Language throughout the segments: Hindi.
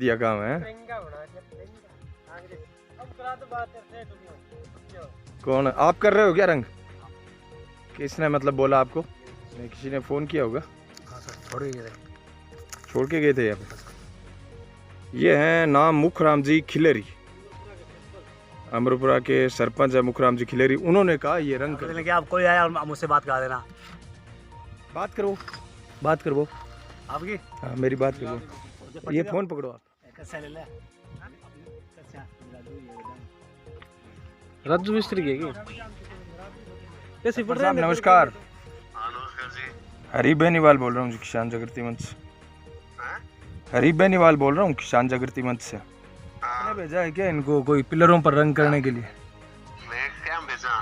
दिया काम है। कौन आप कर रहे हो क्या रंग? किसने मतलब बोला आपको? नहीं, किसी ने फ़ोन किया होगा। हाँ सर, छोड़ के गए थे यहाँ पे। ये हैं नाम मुखराम जी खिलेरी, अमरपुरा के सरपंच है मुखराम जी खिलेरी। उन्होंने कहा ये रंग कर। कि आप कोई आया और मुझसे बात करा देना। बात करो, बात करो आपकी? हाँ मेरी बात करो। ये फ़ोन पकड़ो आप। रज्जू मिस्त्री के कैसे पढ़ रहे साहब हैं? नमस्कार। नमस्कार जी। हरीफ बेनीवाल बोल रहा हूँ जी, किसान जागृति मंच से। हरीफ बेनीवाल बोल रहा हूँ किसान जागृति मंच से। आपने भेजा है क्या इनको कोई पिलरों पर रंग करने के लिए? मैं क्या भेजा?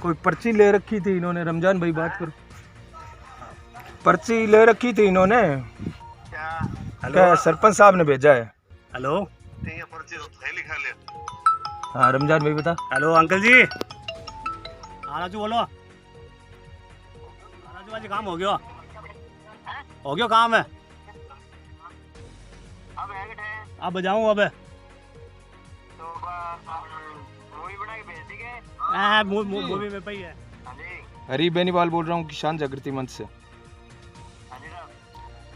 कोई पर्ची ले रखी थी इन्होंने। रमजान भाई बात करो। पर्ची ले रखी थी इन्होंने। क्या सरपंच साहब ने भेजा है? हेलो, ये पर्ची तो थैली खा ले। हाँ रमजान भाई बता। हेलो अंकल जी। हाँ राजू बोलो। राजू आज काम हो गया काम है। अब बजाऊँ अब? मूवी में पई है। हरीफ बेनीवाल बोल रहा हूँ किसान जागृति मंच से।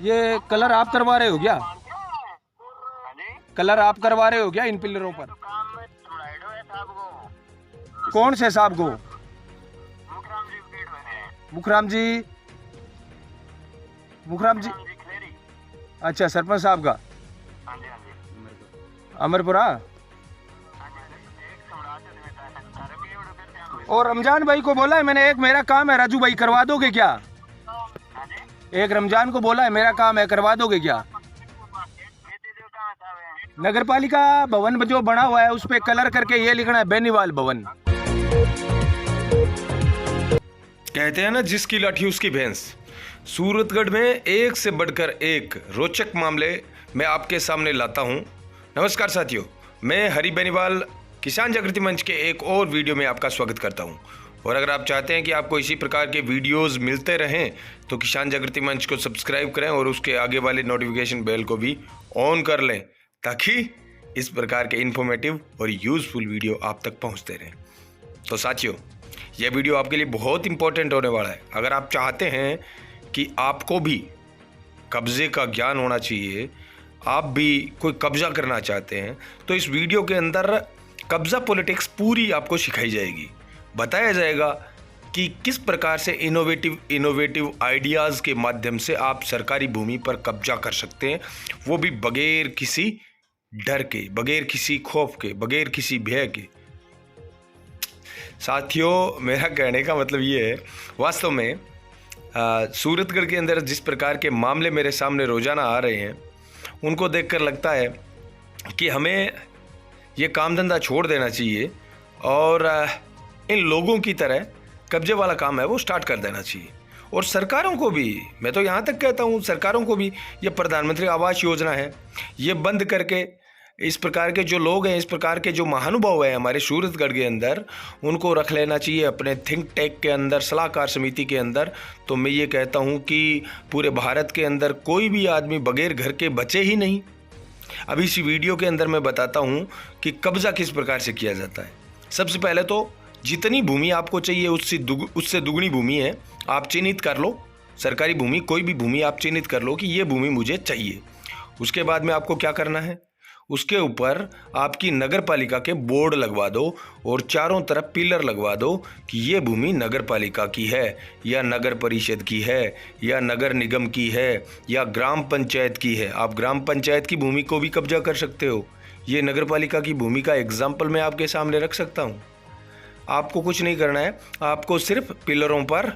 ये कलर आप करवा रहे हो क्या? कलर आप करवा रहे हो क्या इन पिलरों पर? कौन से साहब को? मुखराम जी अच्छा सरपंच साहब का अमरपुरा। और रमजान भाई को बोला है मैंने, एक मेरा काम है राजू भाई, करवा दोगे क्या? एक रमजान को बोला है मेरा काम है, करवा दोगे क्या? नगर पालिका भवन जो बना हुआ है उस पे कलर करके ये लिखना है बेनीवाल भवन। कहते हैं ना जिसकी लाठी उसकी भैंस। सूरतगढ़ में एक से बढ़कर एक रोचक मामले मैं आपके सामने लाता हूं। नमस्कार साथियों, मैं हरीफ बेनीवाल किसान जागृति मंच के एक और वीडियो में आपका स्वागत करता हूं। और अगर आप चाहते हैं कि आपको इसी प्रकार के वीडियोस मिलते रहें तो किसान जागृति मंच को सब्सक्राइब करें और उसके आगे वाले नोटिफिकेशन बेल को भी ऑन कर लें, ताकि इस प्रकार के इन्फॉर्मेटिव और यूज़फुल वीडियो आप तक पहुंचते रहें। तो साथियों, यह वीडियो आपके लिए बहुत इंपॉर्टेंट होने वाला है। अगर आप चाहते हैं कि आपको भी कब्जे का ज्ञान होना चाहिए, आप भी कोई कब्जा करना चाहते हैं, तो इस वीडियो के अंदर कब्जा पॉलिटिक्स पूरी आपको सिखाई जाएगी। बताया जाएगा कि किस प्रकार से इनोवेटिव आइडियाज़ के माध्यम से आप सरकारी भूमि पर कब्जा कर सकते हैं, वो भी बगैर किसी डर के, बगैर किसी खौफ के, बगैर किसी भय के। साथियों, मेरा कहने का मतलब ये है, वास्तव में सूरतगढ़ के अंदर जिस प्रकार के मामले मेरे सामने रोज़ाना आ रहे हैं, उनको देखकर लगता है कि हमें ये काम धंधा छोड़ देना चाहिए और इन लोगों की तरह कब्जे वाला काम है वो स्टार्ट कर देना चाहिए। और सरकारों को भी, मैं तो यहाँ तक कहता हूँ, सरकारों को भी ये प्रधानमंत्री आवास योजना है, ये बंद करके इस प्रकार के जो लोग हैं, इस प्रकार के जो महानुभाव हैं हमारे सूरतगढ़ के अंदर, उनको रख लेना चाहिए अपने थिंक टैंक के अंदर, सलाहकार समिति के अंदर। तो मैं ये कहता हूँ कि पूरे भारत के अंदर कोई भी आदमी बगैर घर के बचे ही नहीं। अभी इसी वीडियो के अंदर मैं बताता हूँ कि कब्जा किस प्रकार से किया जाता है। सबसे पहले तो जितनी भूमि आपको चाहिए उससे दुगनी भूमि है, आप चिन्हित कर लो। सरकारी भूमि, कोई भी भूमि आप चिन्हित कर लो कि ये भूमि मुझे चाहिए। उसके बाद में आपको क्या करना है, उसके ऊपर आपकी नगर पालिका के बोर्ड लगवा दो और चारों तरफ पिलर लगवा दो कि ये भूमि नगर पालिका की है, या नगर परिषद की है, या नगर निगम की है, या ग्राम पंचायत की है। आप ग्राम पंचायत की भूमि को भी कब्जा कर सकते हो। ये नगर पालिका की भूमि का एग्जाम्पल मैं आपके सामने रख सकता हूँ। आपको कुछ नहीं करना है, आपको सिर्फ पिलरों पर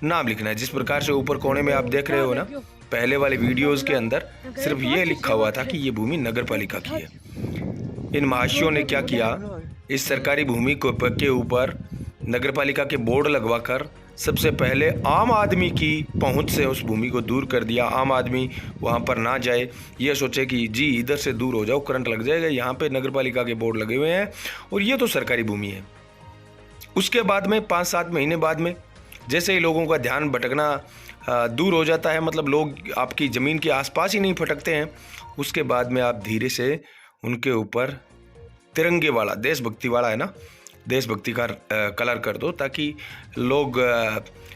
नाम लिखना है। जिस प्रकार से ऊपर कोने में आप देख रहे हो ना, पहले वाले वीडियोस के अंदर सिर्फ ये लिखा हुआ था कि ये भूमि नगर पालिका की है। इन महाशयों ने क्या किया, इस सरकारी भूमि के ऊपर नगर पालिका के बोर्ड लगवाकर सबसे पहले आम आदमी की पहुंच से उस भूमि को दूर कर दिया। आम आदमी वहां पर ना जाए, ये सोचे कि जी इधर से दूर हो जाओ, करंट लग जाएगा, यहाँ पे नगर पालिका के बोर्ड लगे हुए हैं और ये तो सरकारी भूमि है। उसके बाद में 5-7 महीने बाद में जैसे ही लोगों का ध्यान भटकना दूर हो जाता है, मतलब लोग आपकी ज़मीन के आसपास ही नहीं भटकते हैं, उसके बाद में आप धीरे से उनके ऊपर तिरंगे वाला, देशभक्ति वाला है ना, देशभक्ति का कलर कर दो, ताकि लोग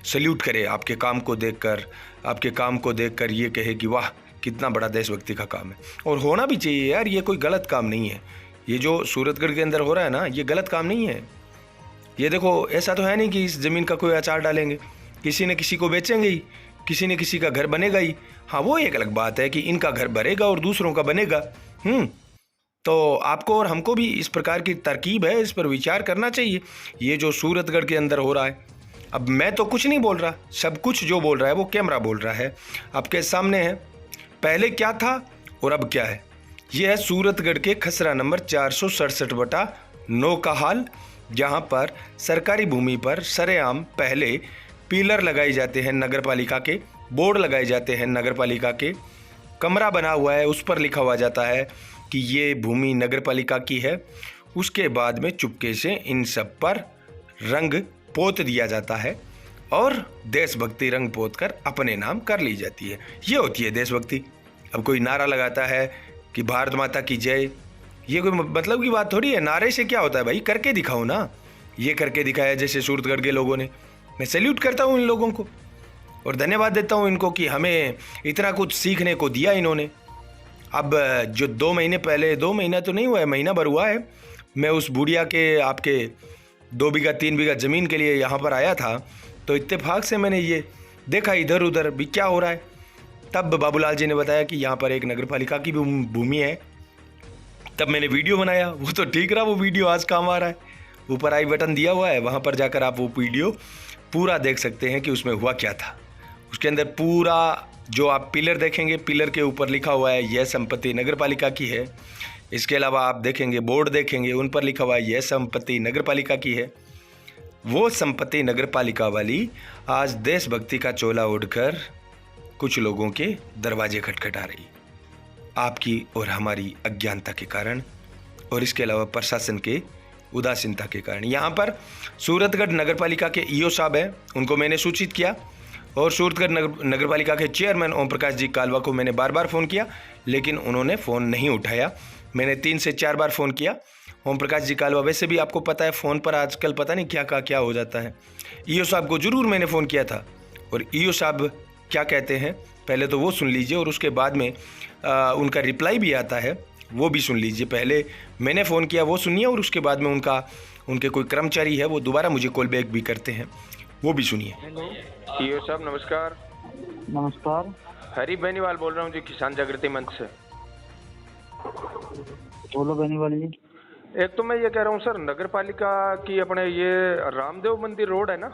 सल्यूट करें आपके काम को देखकर, आपके काम को देखकर ये कहे कि वाह कितना बड़ा देशभक्ति का काम है। और होना भी चाहिए यार, ये कोई गलत काम नहीं है। ये जो सूरतगढ़ के अंदर हो रहा है ना, ये गलत काम नहीं है। ये देखो, ऐसा तो है नहीं कि इस ज़मीन का कोई अचार डालेंगे, किसी न किसी को बेचेंगे ही, किसी न किसी का घर बनेगा ही। हाँ, वो एक अलग बात है कि इनका घर बनेगा और दूसरों का बनेगा। तो आपको और हमको भी इस प्रकार की तरकीब है, इस पर विचार करना चाहिए। ये जो सूरतगढ़ के अंदर हो रहा है, अब मैं तो कुछ नहीं बोल रहा, सब कुछ जो बोल रहा है वो कैमरा बोल रहा है, आपके सामने है। पहले क्या था और अब क्या है, ये है सूरतगढ़ के खसरा नंबर 467/9 का हाल, जहाँ पर सरकारी भूमि पर सरेआम पहले पिलर लगाए जाते हैं नगर पालिका के, बोर्ड लगाए जाते हैं नगर पालिका के, कमरा बना हुआ है, उस पर लिखा हुआ जाता है कि ये भूमि नगर पालिका की है। उसके बाद में चुपके से इन सब पर रंग पोत दिया जाता है और देशभक्ति रंग पोत कर अपने नाम कर ली जाती है। ये होती है देशभक्ति। अब कोई नारा लगाता है कि भारत माता की जय, ये कोई मतलब की बात थोड़ी है। नारे से क्या होता है भाई, करके दिखाओ ना। ये करके दिखाया जैसे सूरतगढ़ के लोगों ने। मैं सैल्यूट करता हूँ इन लोगों को और धन्यवाद देता हूँ इनको कि हमें इतना कुछ सीखने को दिया इन्होंने। अब जो 2 महीने पहले, 2 महीना तो नहीं हुआ है, महीना भर हुआ है, मैं उस बुढ़िया के आपके 2 बीघा 3 बीघा ज़मीन के लिए यहाँ पर आया था, तो इत्तेफाक से मैंने ये देखा इधर उधर भी क्या हो रहा है। तब बाबूलाल जी ने बताया कि यहाँ पर एक नगर पालिका की भूमि है। तब मैंने वीडियो बनाया, वो तो ठीक रहा, वो वीडियो आज काम आ रहा है। ऊपर आई बटन दिया हुआ है, वहाँ पर जाकर आप वो वीडियो पूरा देख सकते हैं कि उसमें हुआ क्या था। उसके अंदर पूरा जो आप पिलर देखेंगे, पिलर के ऊपर लिखा हुआ है यह संपत्ति नगर पालिका की है। इसके अलावा आप देखेंगे, बोर्ड देखेंगे, उन पर लिखा हुआ है यह संपत्ति नगर पालिका की है। वो संपत्ति नगर पालिका वाली आज देशभक्ति का चोला ओढ़कर कुछ लोगों के दरवाजे खटखटा रही, आपकी और हमारी अज्ञानता के कारण, और इसके अलावा प्रशासन के उदासीनता के कारण। यहाँ पर सूरतगढ़ नगर पालिका के ईओ साहब हैं, उनको मैंने सूचित किया, और सूरतगढ़ नगर पालिका के चेयरमैन ओम प्रकाश जी कालवा को मैंने बार बार फ़ोन किया, लेकिन उन्होंने फ़ोन नहीं उठाया। मैंने 3 से 4 बार फ़ोन किया। ओम प्रकाश जी कालवा, वैसे भी आपको पता है फ़ोन पर आजकल पता नहीं क्या हो जाता है। ईओ साहब को ज़रूर मैंने फ़ोन किया था, और ईओ साहब क्या कहते हैं पहले तो वो सुन लीजिए, और उसके बाद में उनका रिप्लाई भी आता है, वो भी सुन लीजिए। पहले मैंने फ़ोन किया वो सुनिए, और उसके बाद में उनके कोई कर्मचारी है वो दोबारा मुझे कॉल बैक भी करते हैं, वो भी सुनिए। ईओ साहब नमस्कार। नमस्कार, हरी बेनीवाल बोल रहा हूँ जी, किसान जागृति मंच से। बोलो बेनीवाल जी। एक तो मैं ये कह रहा हूँ सर, नगर पालिका की अपने ये रामदेव मंदिर रोड है ना,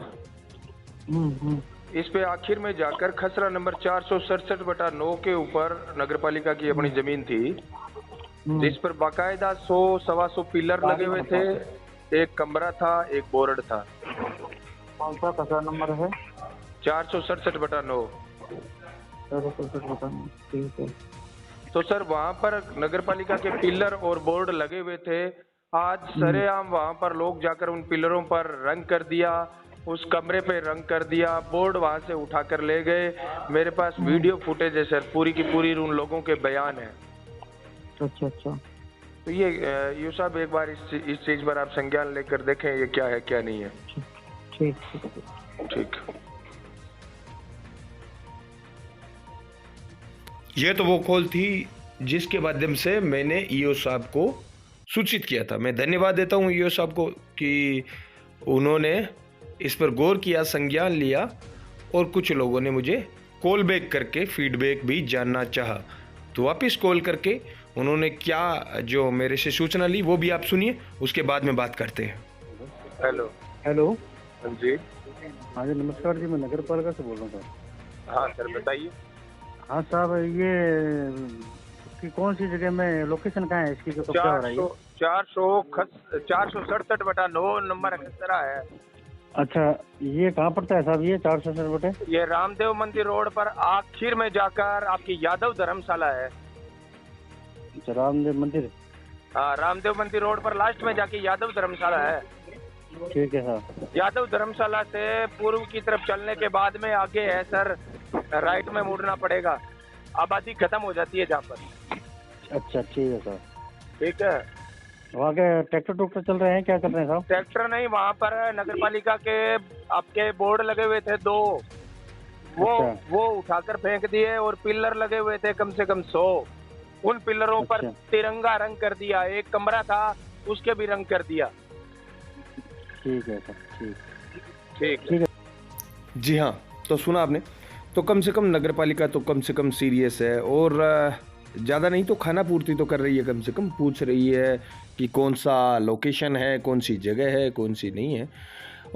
इस पे आखिर में जाकर खसरा नंबर 467/9 के ऊपर नगर पालिका की अपनी जमीन थी, जिस पर बाकायदा 100-125 पिलर लगे हुए थे, एक कमरा था, एक बोर्ड था। कौन सा खसरा नंबर है? 467/9। ठीक है। तो सर वहाँ पर नगर पालिका के पिलर और बोर्ड लगे हुए थे। आज सरेआम वहाँ पर लोग जाकर उन पिलरों पर रंग कर दिया, उस कमरे पे रंग कर दिया, बोर्ड वहाँ से उठाकर ले गए। मेरे पास वीडियो फुटेज है सर, पूरी की पूरी उन लोगों के बयान है। अच्छा। तो ये यू साहब एक बार इस चीज पर आप संज्ञान लेकर देखें, ये क्या है क्या नहीं है। ठीक। ये तो वो कॉल थी जिसके माध्यम से मैंने ईओ साहब को सूचित किया था। मैं धन्यवाद देता हूँ ईओ साहब को कि उन्होंने इस पर गौर किया, संज्ञान लिया, और कुछ लोगों ने मुझे कॉल बैक करके फीडबैक भी जानना चाहा। तो वापस कॉल करके उन्होंने क्या जो मेरे से सूचना ली वो भी आप सुनिए, उसके बाद में बात करते हैं। हेलो जी। हाँ जी नमस्कार जी, मैं नगर पालिका से बोल रहा हूँ सर। हाँ सर बताइए। हाँ साहब, ये इसकी कौन सी जगह में लोकेशन कहाँ है इसकी, तो क्या हो रहा है? 467/9 नंबर खसरा है। अच्छा, ये कहाँ पड़ता है साहब? ये 467 ये रामदेव मंदिर रोड पर आखिर में जाकर आपकी यादव धर्मशाला है। रामदेव मंदिर? हाँ, रामदेव मंदिर रोड पर लास्ट में जाके यादव धर्मशाला है। ठीक है साहब। यादव धर्मशाला से पूर्व की तरफ चलने के बाद में आगे है सर, राइट में मुड़ना पड़ेगा, आबादी खत्म हो जाती है जहाँ पर। अच्छा ठीक है सर। ठीक है। वहाँ के ट्रैक्टर टुक्टर चल रहे हैं, क्या कर रहे हैं साहब? ट्रैक्टर नहीं, वहाँ पर नगर पालिका के आपके बोर्ड लगे हुए थे 2, अच्छा। वो उठाकर फेंक दिए। और पिलर लगे हुए थे कम से कम 100, उन पिलरों पर अच्छा। तिरंगा रंग कर दिया। एक कमरा था उसके भी रंग कर दिया। ठीक है सर, ठीक। ठीक ठीक है। जी हाँ, तो सुना आपने। तो कम से कम नगर पालिका तो कम से कम सीरियस है, और ज़्यादा नहीं तो खाना पूर्ति तो कर रही है, कम से कम पूछ रही है कि कौन सा लोकेशन है, कौन सी जगह है, कौन सी नहीं है।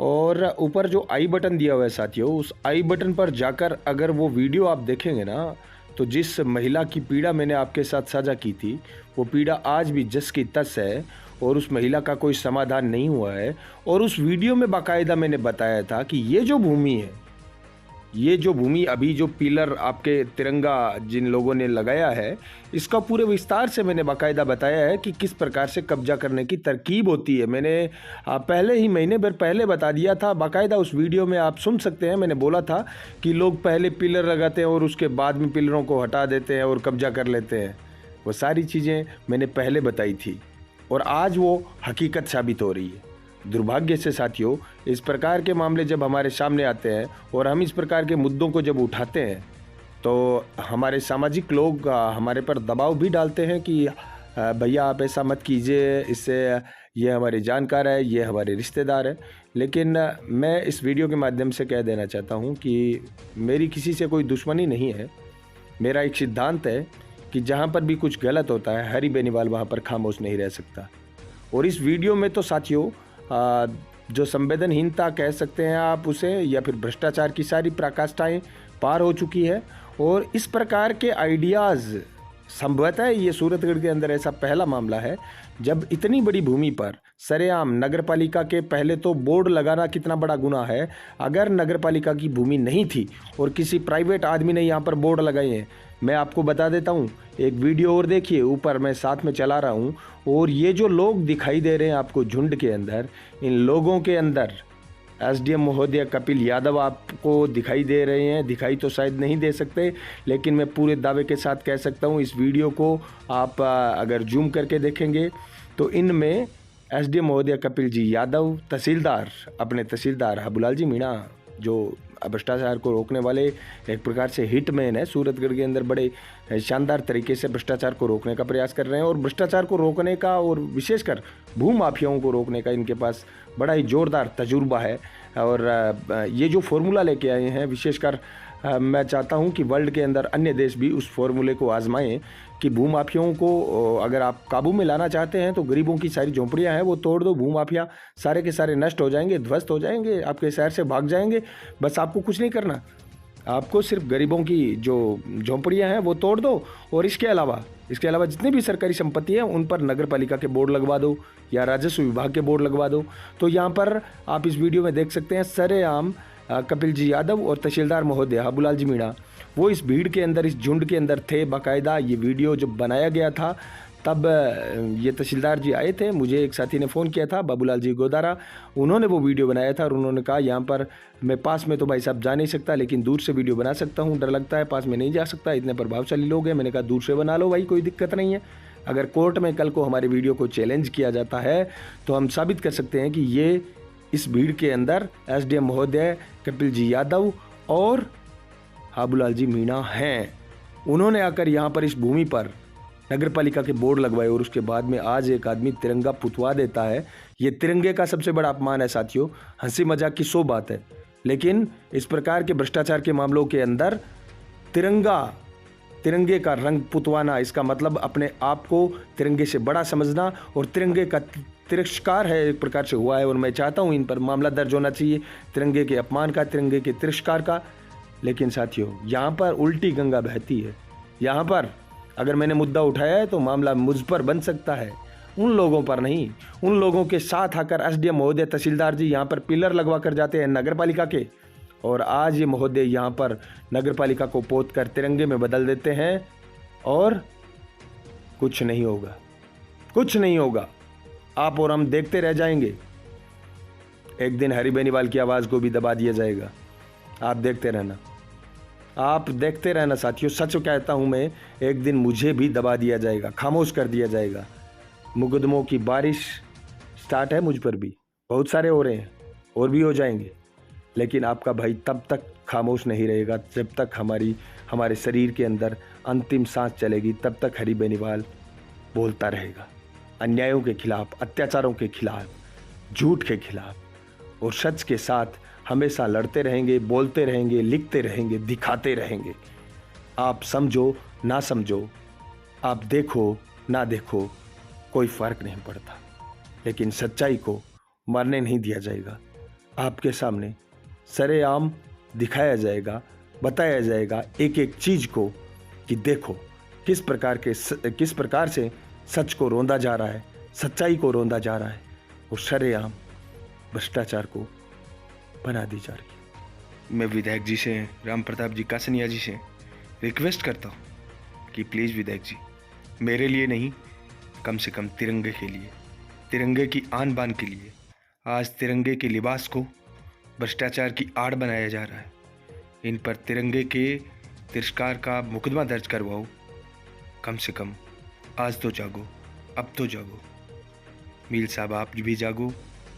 और ऊपर जो आई बटन दिया हुआ है साथियों, उस आई बटन पर जाकर अगर वो वीडियो आप देखेंगे ना, तो जिस महिला की पीड़ा मैंने आपके साथ साझा की थी, वो पीड़ा आज भी जस की तस है, और उस महिला का कोई समाधान नहीं हुआ है। और उस वीडियो में बाकायदा मैंने बताया था कि ये जो भूमि है, ये जो भूमि अभी जो पिलर आपके तिरंगा जिन लोगों ने लगाया है, इसका पूरे विस्तार से मैंने बाकायदा बताया है कि किस प्रकार से कब्जा करने की तरकीब होती है। मैंने पहले ही महीने भर पहले बता दिया था, बाकायदा उस वीडियो में आप सुन सकते हैं। मैंने बोला था कि लोग पहले पिलर लगाते हैं और उसके बाद में पिलरों को हटा देते हैं और कब्जा कर लेते हैं। वो सारी चीज़ें मैंने पहले बताई थी, और आज वो हकीकत साबित हो रही है। दुर्भाग्य से साथियों, इस प्रकार के मामले जब हमारे सामने आते हैं और हम इस प्रकार के मुद्दों को जब उठाते हैं, तो हमारे सामाजिक लोग हमारे पर दबाव भी डालते हैं कि भैया आप ऐसा मत कीजिए, इससे ये हमारे जानकार है, ये हमारे रिश्तेदार है। लेकिन मैं इस वीडियो के माध्यम से कह देना चाहता हूँ कि मेरी किसी से कोई दुश्मनी नहीं है। मेरा एक सिद्धांत है कि जहाँ पर भी कुछ गलत होता है, हरी बेनीवाल वहाँ पर खामोश नहीं रह सकता। और इस वीडियो में तो साथियों जो संवेदनहीनता कह सकते हैं आप उसे, या फिर भ्रष्टाचार की सारी पराकाष्ठाएं पार हो चुकी है। और इस प्रकार के आइडियाज़ संभवतः ये सूरतगढ़ के अंदर ऐसा पहला मामला है जब इतनी बड़ी भूमि पर सरेआम नगरपालिका के, पहले तो बोर्ड लगाना कितना बड़ा गुनाह है। अगर नगरपालिका की भूमि नहीं थी और किसी प्राइवेट आदमी ने यहाँ पर बोर्ड लगाए हैं, मैं आपको बता देता हूँ, एक वीडियो और देखिए, ऊपर मैं साथ में चला रहा हूँ। और ये जो लोग दिखाई दे रहे हैं आपको झुंड के अंदर, इन लोगों के अंदर एसडीएम महोदय कपिल यादव आपको दिखाई दे रहे हैं। दिखाई तो शायद नहीं दे सकते, लेकिन मैं पूरे दावे के साथ कह सकता हूँ, इस वीडियो को आप अगर जूम करके देखेंगे तो इनमें एसडीएम महोदय कपिल जी यादव, तहसीलदार, अपने तहसीलदार हाबूलाल जी मीणा, जो भ्रष्टाचार को रोकने वाले एक प्रकार से हिटमैन है, सूरतगढ़ के अंदर बड़े शानदार तरीके से भ्रष्टाचार को रोकने का प्रयास कर रहे हैं। और भ्रष्टाचार को रोकने का, और विशेषकर भूमाफियाओं को रोकने का इनके पास बड़ा ही जोरदार तजुर्बा है। और ये जो फॉर्मूला लेके आए हैं, विशेषकर मैं चाहता हूं कि वर्ल्ड के अंदर अन्य देश भी उस फॉर्मूले को आजमाएं कि भूमाफियाओं को अगर आप काबू में लाना चाहते हैं तो गरीबों की सारी झोंपड़ियां हैं वो तोड़ दो। भूमाफिया सारे के सारे नष्ट हो जाएंगे, ध्वस्त हो जाएंगे, आपके शहर से भाग जाएंगे। बस आपको कुछ नहीं करना, आपको सिर्फ गरीबों की जो झोंपड़ियां हैं वो तोड़ दो, और इसके अलावा जितनी भी सरकारी संपत्ति है उन पर नगर पालिका के बोर्ड लगवा दो या राजस्व विभाग के बोर्ड लगवा दो। तो यहाँ पर आप इस वीडियो में देख सकते हैं, सरेआम कपिल जी यादव और तहसीलदार महोदय हाबूलाल जी मीणा वो इस भीड़ के अंदर, इस झुंड के अंदर थे। बाकायदा ये वीडियो जब बनाया गया था तब ये तहसीलदार जी आए थे, मुझे एक साथी ने फ़ोन किया था, बाबूलाल जी गोदारा, उन्होंने वो वीडियो बनाया था। और उन्होंने कहा यहाँ पर मैं पास में तो भाई साहब जा नहीं सकता, लेकिन दूर से वीडियो बना सकता हूँ, डर लगता है, पास में नहीं जा सकता, इतने प्रभावशाली लोग हैं। मैंने कहा दूर से बना लो भाई, कोई दिक्कत नहीं है। अगर कोर्ट में कल को हमारे वीडियो को चैलेंज किया जाता है तो हम साबित कर सकते हैं कि ये इस भीड़ के अंदर एसडीएम महोदय कपिल जी यादव और हाबूलाल जी मीणा हैं। उन्होंने आकर यहाँ पर इस भूमि पर नगरपालिका के बोर्ड लगवाए, और उसके बाद में आज एक आदमी तिरंगा पुतवा देता है। ये तिरंगे का सबसे बड़ा अपमान है साथियों। हंसी मजाक की 100 बात है, लेकिन इस प्रकार के भ्रष्टाचार के मामलों के अंदर तिरंगे का रंग पुतवाना, इसका मतलब अपने आप को तिरंगे से बड़ा समझना, और तिरंगे का तिरस्कार है एक प्रकार से हुआ है। और मैं चाहता हूँ इन पर मामला दर्ज होना चाहिए, तिरंगे के अपमान का, तिरंगे के तिरस्कार का। लेकिन साथियों, यहाँ पर उल्टी गंगा बहती है। यहाँ पर अगर मैंने मुद्दा उठाया है तो मामला मुझ पर बन सकता है, उन लोगों पर नहीं। उन लोगों के साथ आकर एसडीएम महोदय, तहसीलदार जी यहाँ पर पिलर लगवा कर जाते हैं नगरपालिका के, और आज ये महोदय यहाँ पर नगरपालिका को पोत कर तिरंगे में बदल देते हैं, और कुछ नहीं होगा, कुछ नहीं होगा। आप और हम देखते रह जाएंगे। एक दिन हरी बेनीवाल की आवाज़ को भी दबा दिया जाएगा, आप देखते रहना। आप देखते रहना साथियों, सच कहता हूँ मैं, एक दिन मुझे भी दबा दिया जाएगा, खामोश कर दिया जाएगा। मुकदमों की बारिश स्टार्ट है मुझ पर भी, बहुत सारे हो रहे हैं और भी हो जाएंगे, लेकिन आपका भाई तब तक खामोश नहीं रहेगा जब तक हमारे शरीर के अंदर अंतिम सांस चलेगी, तब तक हरी बेनीवाल बोलता रहेगा, अन्यायों के खिलाफ, अत्याचारों के खिलाफ, झूठ के खिलाफ और सच के साथ हमेशा लड़ते रहेंगे, बोलते रहेंगे, लिखते रहेंगे, दिखाते रहेंगे। आप समझो ना समझो, आप देखो ना देखो, कोई फर्क नहीं पड़ता, लेकिन सच्चाई को मरने नहीं दिया जाएगा। आपके सामने सरेआम दिखाया जाएगा, बताया जाएगा एक एक चीज को कि देखो किस प्रकार से सच को रोंदा जा रहा है, सच्चाई को रोंदा जा रहा है और सरेआम भ्रष्टाचार को बना दी जा रही है। मैं विधायक जी से, राम प्रताप जी कासनिया जी से रिक्वेस्ट करता हूँ कि प्लीज़ विधायक जी, मेरे लिए नहीं, कम से कम तिरंगे के लिए, तिरंगे की आन बान के लिए, आज तिरंगे के लिबास को भ्रष्टाचार की आड़ बनाया जा रहा है। इन पर तिरंगे के तिरस्कार का मुकदमा दर्ज करवाओ। कम से कम आज तो जागो, अब तो जागो। मील साहब आप भी जागो,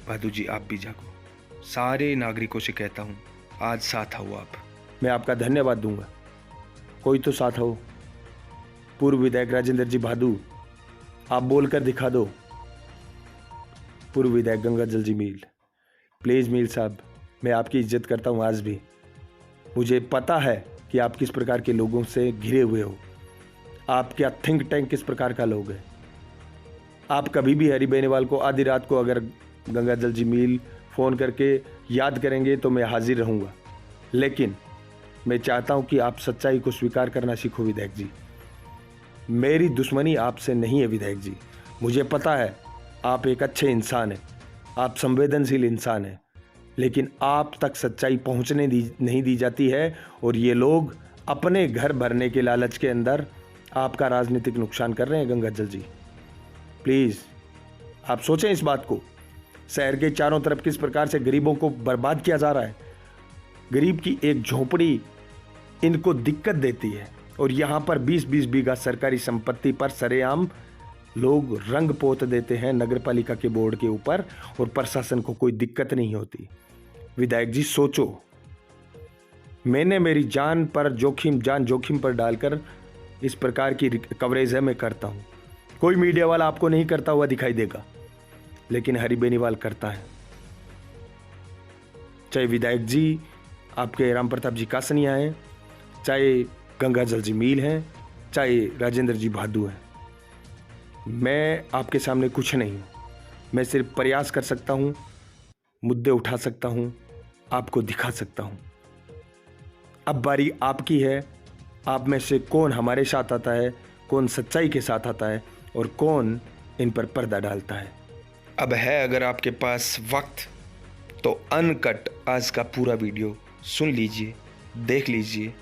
भादू जी आप भी जागो। सारे नागरिकों से कहता हूँ, आज साथ आओ आप। मैं आपका धन्यवाद दूंगा, कोई तो साथ हो। पूर्व विधायक राजेंद्र जी भादू, आप बोलकर दिखा दो। पूर्व विधायक गंगाजल जी मील, प्लीज़ मील साहब, मैं आपकी इज्जत करता हूँ आज भी। मुझे पता है कि आप किस प्रकार के लोगों से घिरे हुए हो, आपका थिंक टैंक किस प्रकार का लोग है। आप कभी भी हरी बेनीवाल को आधी रात को अगर गंगाजल जी मील फ़ोन करके याद करेंगे तो मैं हाजिर रहूँगा, लेकिन मैं चाहता हूँ कि आप सच्चाई को स्वीकार करना सीखो विधायक जी। मेरी दुश्मनी आपसे नहीं है विधायक जी, मुझे पता है आप एक अच्छे इंसान हैं, आप संवेदनशील इंसान हैं, लेकिन आप तक सच्चाई पहुंचने नहीं दी जाती है और ये लोग अपने घर भरने के लालच के अंदर आपका राजनीतिक नुकसान कर रहे हैं। गंगाजल जी प्लीज़ आप सोचें इस बात को। शहर के चारों तरफ किस प्रकार से गरीबों को बर्बाद किया जा रहा है। गरीब की एक झोपड़ी इनको दिक्कत देती है और यहाँ पर 20-20 बीघा सरकारी संपत्ति पर सरेआम लोग रंग पोत देते हैं नगरपालिका के बोर्ड के ऊपर और प्रशासन को कोई दिक्कत नहीं होती। विधायक जी सोचो, मैंने मेरी जान जोखिम पर डालकर इस प्रकार की कवरेज है मैं करता हूँ। कोई मीडिया वाला आपको नहीं करता हुआ दिखाई देगा, लेकिन हरी बेनीवाल करता है। चाहे विधायक जी आपके राम प्रताप जी कासनिया हैं, चाहे गंगाजल जी मील हैं, चाहे राजेंद्र जी भादू हैं, मैं आपके सामने कुछ नहीं हूँ। मैं सिर्फ प्रयास कर सकता हूँ, मुद्दे उठा सकता हूँ, आपको दिखा सकता हूँ। अब बारी आपकी है, आप में से कौन हमारे साथ आता है, कौन सच्चाई के साथ आता है और कौन इन पर पर्दा डालता है। अब है अगर आपके पास वक्त तो अनकट आज का पूरा वीडियो सुन लीजिए, देख लीजिए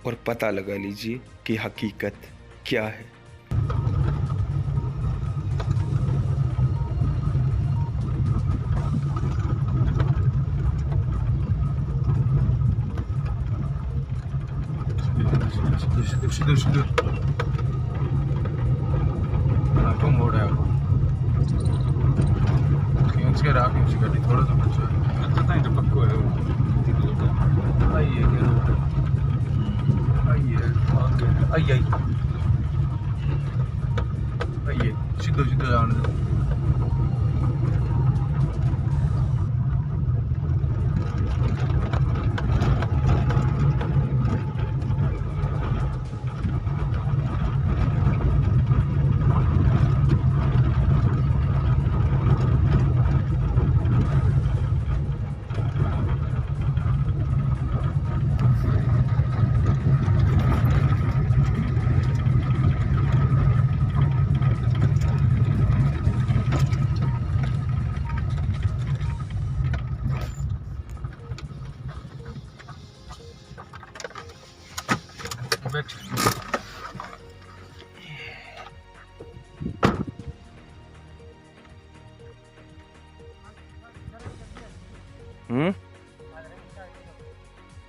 और पता लगा लीजिए कि हकीकत क्या है। Situ. Aku mau dah. Yang sekarang aku mesti ganti थोड़ा सा बच्चा. Kata itu पक्को है. आइए सीधे जाने दो.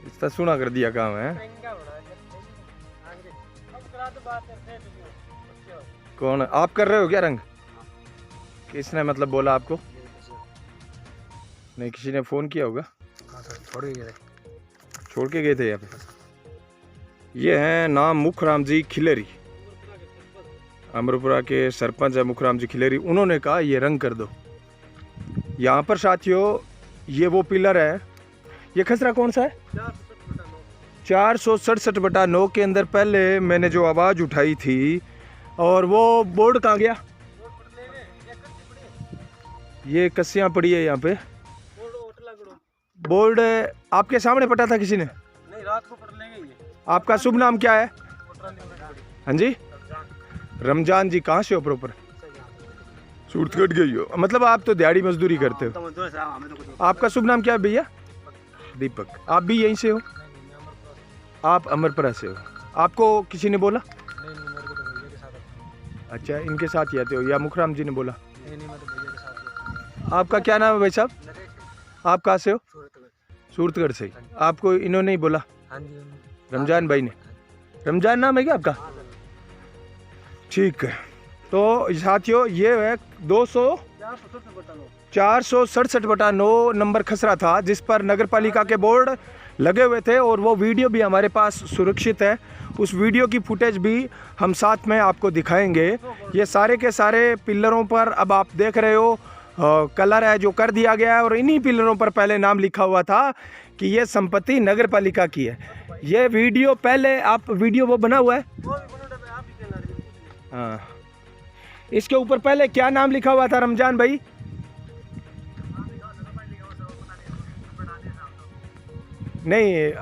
इसका सुना कर दिया काम है। कौन आप कर रहे हो क्या रंग? किसने मतलब बोला आपको? नहीं, किसी ने फ़ोन किया होगा। छोड़ के गए थे यहाँ पे। ये हैं नाम मुखराम जी खिलेरी, अमरपुरा के सरपंच है मुखराम जी खिलेरी। उन्होंने कहा ये रंग कर दो। यहाँ पर साथियों ये वो पिलर है। ये खसरा कौन सा है? 467/9 के अंदर पहले मैंने जो आवाज़ उठाई थी, और वो बोर्ड कहाँ गया? ये कस्सियाँ पड़ी है यहाँ पे। बोर्ड आपके सामने पटा था किसी ने? नहीं, रात को पढ़ लेंगे ये। आपका शुभ नाम क्या है? हाँ जी, रमजान जी। कहाँ से हो प्रॉपर? सूरतगढ़ गई हो, मतलब आप तो दिहाड़ी मजदूरी करते हो। आपका शुभ नाम क्या है भैया? दीपक। आप भी यहीं से हो? आप अमरपुरा से हो। आपको किसी ने बोला? अच्छा, इनके साथ ही आते हो या मुखराम जी ने बोला? आपका क्या नाम है भाई साहब? आप कहाँ से हो? सूरतगढ़ से। आपको इन्होंने ही बोला? रमजान भाई ने। रमजान नाम है क्या आपका? ठीक है। तो साथियों ये है 467/9 नंबर खसरा था, जिस पर नगर पालिका के बोर्ड लगे हुए थे, और वो वीडियो भी हमारे पास सुरक्षित है। उस वीडियो की फुटेज भी हम साथ में आपको दिखाएंगे। ये सारे के सारे पिलरों पर अब आप देख रहे हो कलर है जो कर दिया गया है, और इन्हीं पिलरों पर पहले नाम लिखा हुआ था कि ये संपत्ति नगर पालिका की है। ये वीडियो पहले आप वीडियो वो बना हुआ है, हाँ, इसके ऊपर पहले क्या नाम लिखा हुआ था रमजान भाई? नहीं,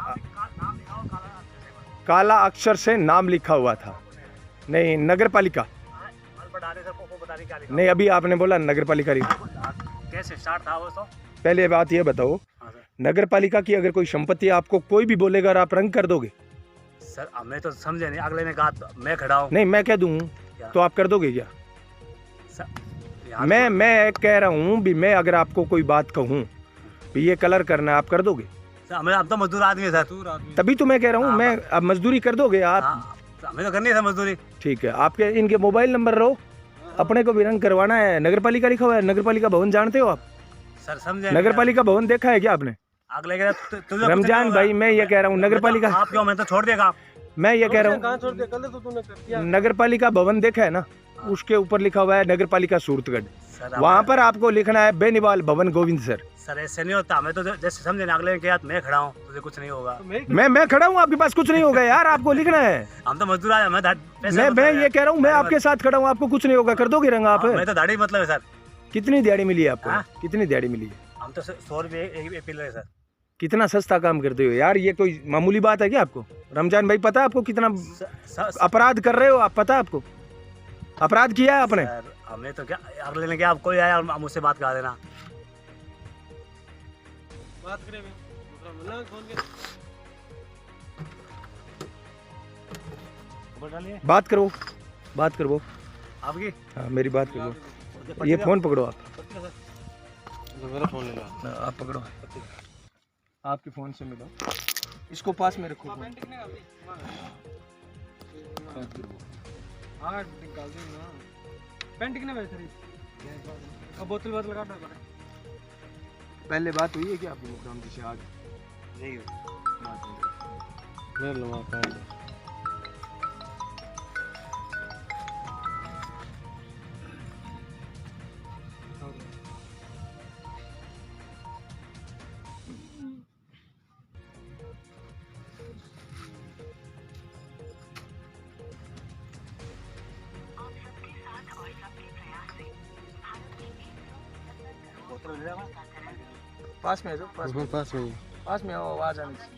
काला अक्षर से नाम लिखा हुआ था। नहीं, नगर पालिका नहीं, अभी आपने बोला नगर पालिका। कैसे स्टार्ट था वो? तो पहले बात ये बताओ, नगर पालिका की अगर कोई संपत्ति आपको कोई भी बोलेगा और आप रंग कर दोगे? सर हमें तो समझे नहीं, अगले ने कहा मैं खड़ा हूँ। नहीं, मैं कह दूँ तो आप कर दोगे क्या? मैं कह रहा हूँ भी, मैं अगर आपको कोई बात कहूँ भी ये कलर करना है, आप कर दोगे? हमें अब तो मजदूर आदमी है सर, तभी तो मैं कह रहा हूँ, मैं अब मजदूरी कर दोगे आप? हमें तो करनी है मजदूरी। ठीक है, आपके इनके मोबाइल नंबर लो, अपने को भी रंग करवाना है। नगर पालिका लिखा हुआ है, नगर पालिका भवन जानते हो आप? सर समझे, नगर पालिका भवन देखा है क्या आपने? अगले रमजान भाई मैं ये कह रहा हूँ, नगर पालिका, आप क्यों, मैं तो छोड़ देगा। मैं ये कह रहा हूँ नगर पालिका भवन देखा है ना, उसके ऊपर लिखा हुआ है नगर पालिका सूरतगढ़। वहाँ पर आपको लिखना है बेनीवाल भवन गोविंद सर। सर ऐसे नहीं होता, हमें तो जैसे समझे ना, अगले ने कहा मैं खड़ा हूँ, तुझे कुछ नहीं होगा। मैं खड़ा हूँ, आपके पास कुछ नहीं होगा यार, आपको लिखना है। हम तो मजदूर आए, मैं ये कह रहा हूँ, मैं आपके साथ खड़ा हूँ, आपको कुछ नहीं होगा, कर दोगे रंग आप? मैं तो दाढ़ी मतलब है सर। कितनी दिहाड़ी मिली है आपको? कितनी दिहाड़ी मिली है? हम तो 100 रुपये एक पिलर है सर। कितना सस्ता काम करते हो यार, ये कोई मामूली बात है क्या आपको? रमजान भाई पता है आपको कितना अपराध कर रहे हो आप? पता है आपको अपराध किया है आपने? हमें तो क्या, अगले ने क्या, कोई आया मुझसे बात करा देना। बात करो, बात करो आपकी। हाँ, मेरी बात करो। ये फोन पकड़ो आप, मेरा फोन ले लो। आप पकड़ो, आपके फोन से मिलो, इसको पास में रखो। बोतल लगा। पहले बात हुई है क्या आपकी मुखराम जी से? आज नहीं ले लो आप। पास में आ जाओ, पास में आओ, आवाज आने से।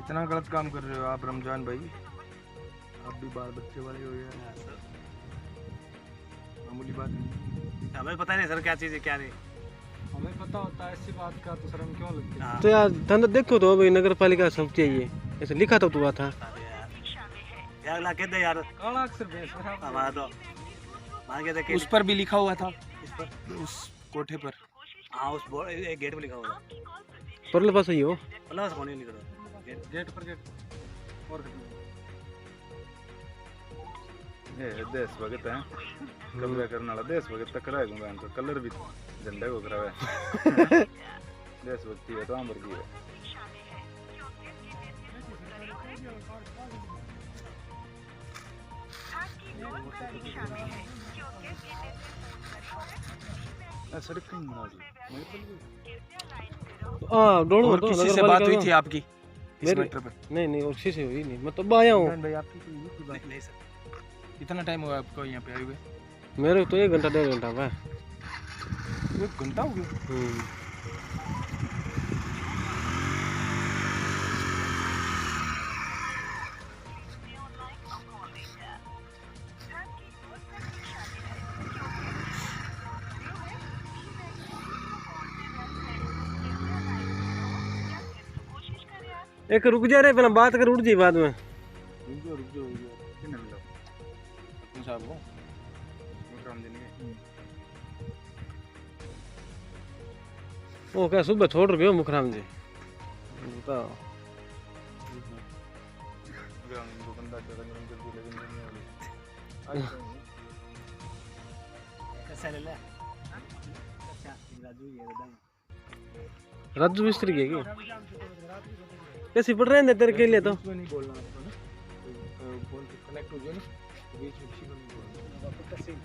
इतना गलत काम कर रहे हो आप रमजान भाई। आप भी बाल बच्चे वाले हो यार, मामूली बात नहीं। हमें पता नहीं सर क्या चीज़ है क्या नहीं। हमें पता होता है ऐसी बात का तो शर्म क्यों लगती है? तो यार धंधा देखो तो भाई, नगर पालिका सब चाहिए, ऐसे लिखा तो हुआ था। यार ला के दे यार काला अक्षर बेस हमारा तो मांगे दे के उस पर भी लिखा हुआ था, उस कोठे पर। हाँ उस बोर्ड एक गेट पे लिखा हुआ था। परले पास ही हो। अल्लाह से कौन नहीं लिखा गेट पर गेट और ये देश भगत है, कब्जा करने वाला देश भगत तक रहा है। तो कलर भी झंडे को करा है। देश भक्ति है तो आम वर्गी है। सड़क कहीं बना दी। हाँ डोड़ो और तो किसी नगर से बात पालिका हुई का। थी आपकी इस मेरी- मैटर पर? नहीं और किसी से हुई नहीं, मैं तो आया हूँ। भाई आपकी कोई हुई थी बात? नहीं सर। कितना टाइम हुआ आपको यहाँ पे आए हुए? मेरे तो 1 घंटा 1.5 घंटा हुआ। 1 घंटा हो गया। एक रुक जा रहे, पहले बात कर, उठ जी बाद में। रुक जाओ कितने मिला अपने साहब को मुकराम जी ने? वो क्या सुबह छोड़ रहे हो मुखराम जी, बताओ। मुकराम जी को बंदा के रंग रंग कर दिया लेकिन नहीं वाली। कैसा ले ले अच्छा राजू ये बताएं राजू मिस्त्री के कैसी पड़ रहे हैं तेरे के लिए तो। बीच में नहीं बोलना आपको ना, फोन कनेक्ट हो जाए ना तो बीच में किसी को नहीं बोलना।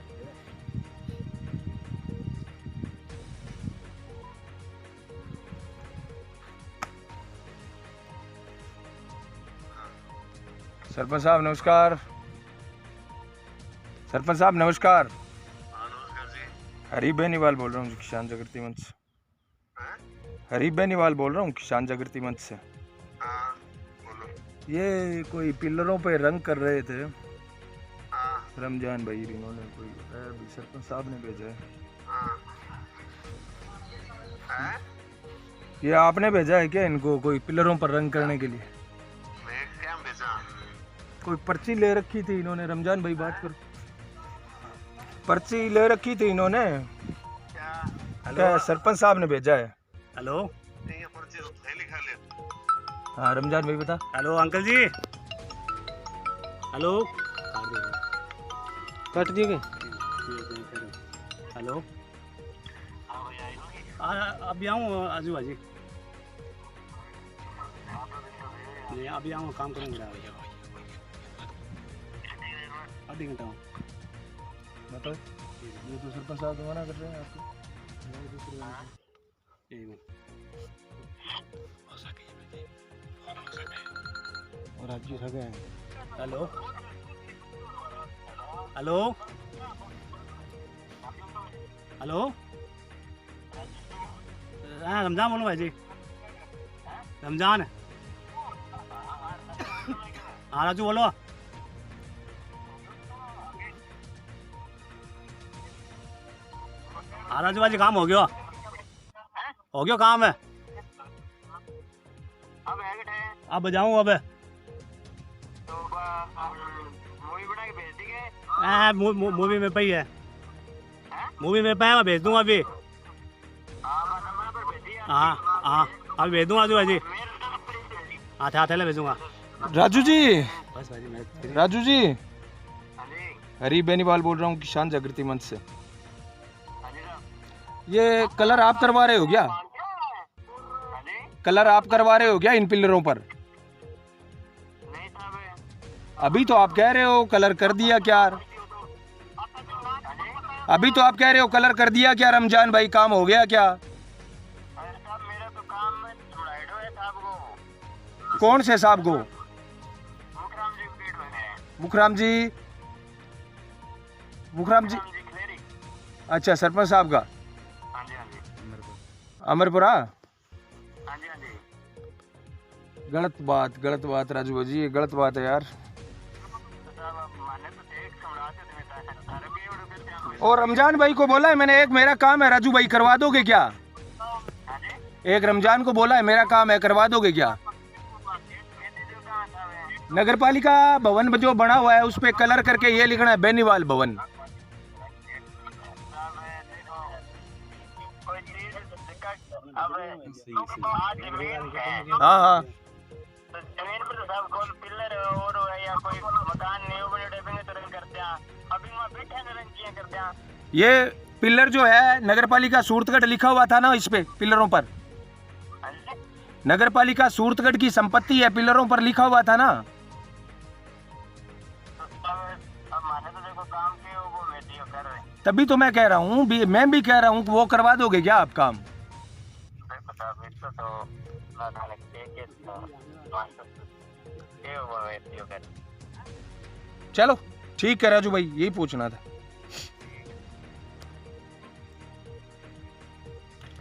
सरपंच साहब नमस्कार। सरपंच साहब नमस्कार। हाँ नमस्कार जी। हरी बेनीवाल बोल रहा हूँ किसान जागृति मंच से। हरी बेनीवाल बोल रहा हूँ किसान जागृति मंच से। हाँ बोलो। ये कोई पिलरों पे रंग कर रहे थे हाँ रमजान भाई, इन्होंने कोई अभी सरपंच साहब ने भेजा है। हाँ हैं? ये आपने भेजा है क्या इनको कोई पिलरों पर रंग करने के लिए? मैं क्या भेजा? कोई पर्ची ले रखी थी इन्होंने? रमजान भाई बात करो। पर्ची ले रखी थी इन्होंने क्या? क्या सरपंच साहब ने भेजा है? हेलो नहीं ये पर्ची तो है लिखा ले। हाँ रमजान भाई बता। हेलो अंकल जी हेलो काट दिए गए। हेलो अभी आऊँ आजू बाजी नहीं अभी आऊँ काम करूँगा आधी घंटा हूँ बताओ। ये तो सरपंच साहब तो मना कर रहे हैं आपको। और आप जी सके हैं। हेलो हेलो हेलो हाँ रमजान बोलो भाई जी रमजान हाँ राजू बोलो हाँ राजू भाई काम हो गया काम है अब बजाऊँ अब मूवी में पे ही है मूवी में पे है मैं भेज दूंगा अभी हाँ हाँ अभी भेज दूंगा राजू भाई हाँ थैले भेजूंगा राजू जी, बस भाई मैं राजू जी, हरी बेनीवाल बोल रहा हूँ किसान जागृति मंच से। ये कलर आप करवा रहे हो क्या? कलर आप करवा रहे हो क्या इन पिलरों पर? अभी तो आप कह रहे हो कलर कर दिया क्या? अभी तो आप कह रहे हो कलर कर दिया क्या? रमजान भाई काम हो गया क्या? कौन से साहब को? मुखराम जी अच्छा सरपंच साहब का अमरपुरा। गलत बात राजू भाई जी, ये गलत बात है यार। और रमजान भाई को बोला है मैंने, एक मेरा काम है राजू भाई, करवा दोगे क्या? एक रमजान को बोला है मेरा काम है, करवा दोगे क्या? नगर पालिका भवन जो बना हुआ है उस पे कलर करके ये लिखना है बेनीवाल भवन। हाँ हाँ जमीन पर तो सब कोई पिलर और या कोई मकान नहीं बने डेबेंगे तो रंग करते हैं, अभी वहाँ बैठे हैं रंग किए करते हैं। ये पिलर जो है नगर पालिका सूरतगढ़ लिखा हुआ था ना, इस पे पिलरों पर नगर पालिका सूरतगढ़ की संपत्ति है, पिलरों पर लिखा हुआ था ना। माने तो देखो काम के वो वीडियो कर रहे हैं, तभी तो मैं कह रहा हूँ, मैं भी कह रहा हूँ वो करवा दोगे क्या आप काम? तो वीडियो कर। चलो ठीक है राजू भाई, यही पूछना था।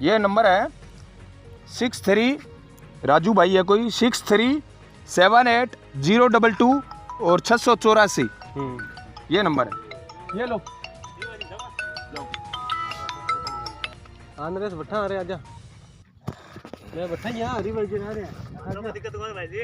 ये नंबर है 63 राजू भाई है कोई 637802 और 684, ये नंबर है। ये लो आंद्रेस बैठा आ रहे आजा, मैं बैठा यहाँ हरी भाई जी आ रहे हैं। दिक्कत भाई जी।